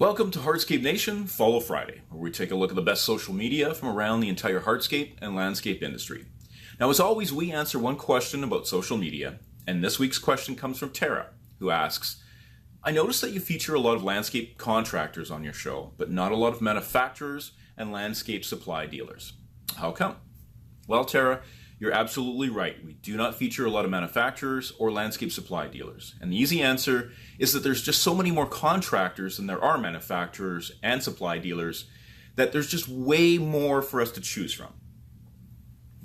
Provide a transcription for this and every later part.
Welcome to Hardscape Nation Follow Friday, where we take a look at the best social media from around the entire hardscape and landscape industry. Now, as always, we answer one question about social media, and this week's question comes from Tara, who asks, I noticed that you feature a lot of landscape contractors on your show, but not a lot of manufacturers and landscape supply dealers. How come? Well, Tara, you're absolutely right. We do not feature a lot of manufacturers or landscape supply dealers. And the easy answer is that there's just so many more contractors than there are manufacturers and supply dealers that there's just way more for us to choose from.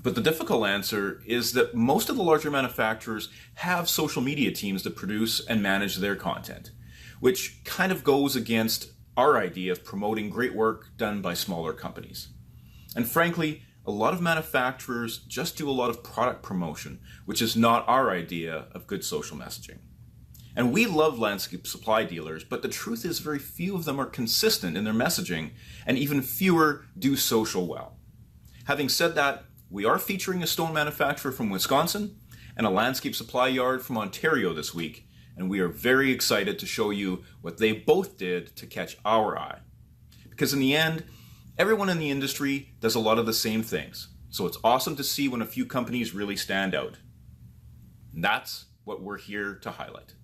But the difficult answer is that most of the larger manufacturers have social media teams that produce and manage their content, which kind of goes against our idea of promoting great work done by smaller companies. And frankly, a lot of manufacturers just do a lot of product promotion, which is not our idea of good social messaging. And we love landscape supply dealers, but the truth is very few of them are consistent in their messaging, and even fewer do social well. Having said that, we are featuring a stone manufacturer from Wisconsin and a landscape supply yard from Ontario this week, and we are very excited to show you what they both did to catch our eye. Because in the end, everyone in the industry does a lot of the same things, so it's awesome to see when a few companies really stand out. And that's what we're here to highlight.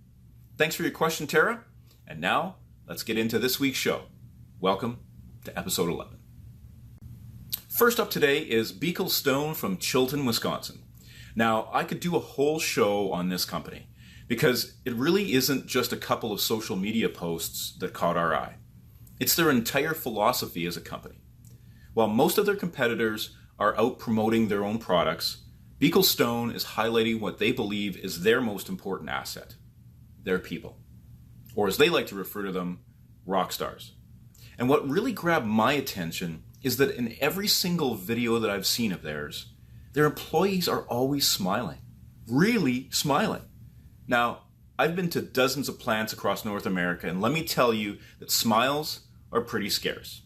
Thanks for your question, Tara. And now, let's get into this week's show. Welcome to episode 11. First up today is Buechel Stone from Chilton, Wisconsin. Now, I could do a whole show on this company because it really isn't just a couple of social media posts that caught our eye. It's their entire philosophy as a company. While most of their competitors are out promoting their own products, Buechel Stone is highlighting what they believe is their most important asset, their people. Or as they like to refer to them, rock stars. And what really grabbed my attention is that in every single video that I've seen of theirs, their employees are always smiling. Really smiling. Now, I've been to dozens of plants across North America, and let me tell you that smiles are pretty scarce.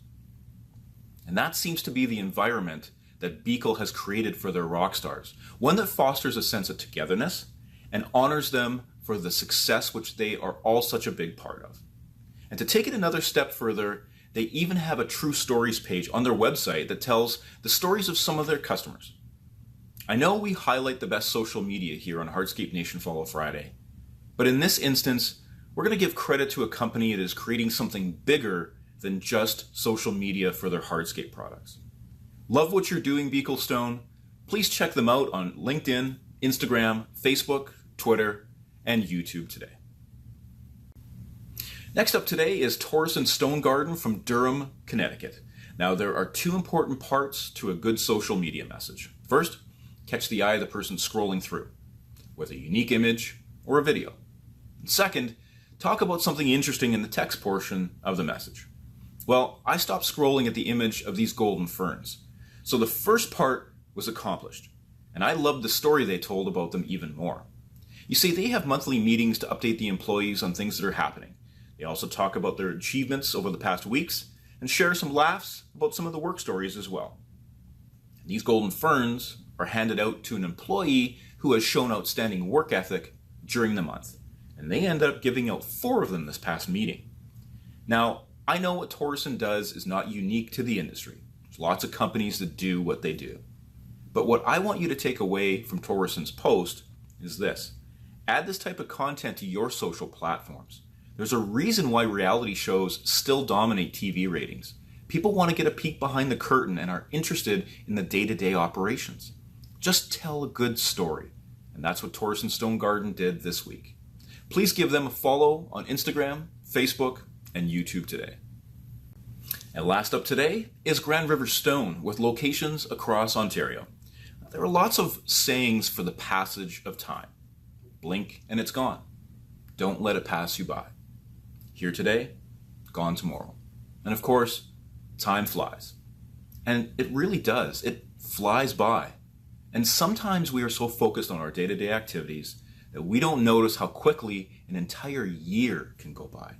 And that seems to be the environment that Buechel has created for their rock stars, one that fosters a sense of togetherness and honors them for the success which they are all such a big part of. And to take it another step further, they even have a true stories page on their website that tells the stories of some of their customers. I know we highlight the best social media here on Hardscape Nation Follow Friday, but in this instance, we're going to give credit to a company that is creating something bigger than just social media for their hardscape products. Love what you're doing, Buechel Stone. Please check them out on LinkedIn, Instagram, Facebook, Twitter, and YouTube today. Next up today is Torrison Stone Garden from Durham, Connecticut. Now, there are two important parts to a good social media message. First, catch the eye of the person scrolling through, with a unique image or a video. And second, talk about something interesting in the text portion of the message. Well, I stopped scrolling at the image of these golden ferns. So the first part was accomplished, and I loved the story they told about them even more. You see, they have monthly meetings to update the employees on things that are happening. They also talk about their achievements over the past weeks and share some laughs about some of the work stories as well. And these golden ferns are handed out to an employee who has shown outstanding work ethic during the month, and they ended up giving out 4 of them this past meeting. Now, I know what Torrison does is not unique to the industry. There's lots of companies that do what they do. But what I want you to take away from Torrison's post is this. Add this type of content to your social platforms. There's a reason why reality shows still dominate TV ratings. People want to get a peek behind the curtain and are interested in the day-to-day operations. Just tell a good story. And that's what Torrison Stone Garden did this week. Please give them a follow on Instagram, Facebook, and YouTube today. And last up today is Grand River Stone with locations across Ontario. There are lots of sayings for the passage of time. Blink and it's gone. Don't let it pass you by. Here today, gone tomorrow. And of course, time flies. And it really does. It flies by. And sometimes we are so focused on our day-to-day activities that we don't notice how quickly an entire year can go by.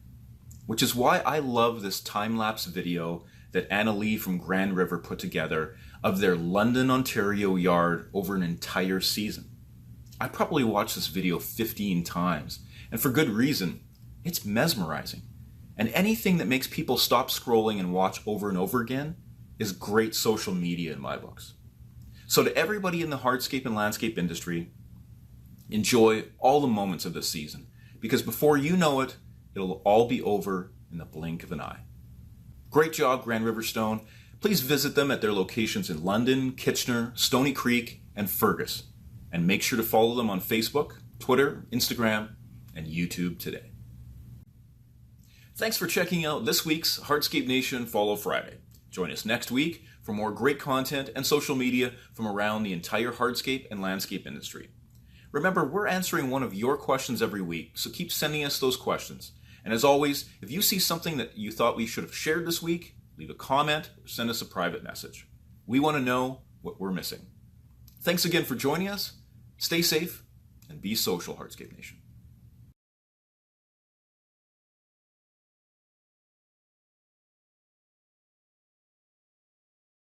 Which is why I love this time-lapse video that Anna Lee from Grand River put together of their London, Ontario yard over an entire season. I probably watched this video 15 times, and for good reason. It's mesmerizing. And anything that makes people stop scrolling and watch over and over again is great social media in my books. So to everybody in the hardscape and landscape industry, enjoy all the moments of this season, because before you know it, it'll all be over in the blink of an eye. Great job, Grand River Stone. Please visit them at their locations in London, Kitchener, Stony Creek, and Fergus. And make sure to follow them on Facebook, Twitter, Instagram, and YouTube today. Thanks for checking out this week's Hardscape Nation Follow Friday. Join us next week for more great content and social media from around the entire hardscape and landscape industry. Remember, we're answering one of your questions every week, so keep sending us those questions. And as always, if you see something that you thought we should have shared this week, leave a comment or send us a private message. We want to know what we're missing. Thanks again for joining us. Stay safe and be social, Hardscape Nation.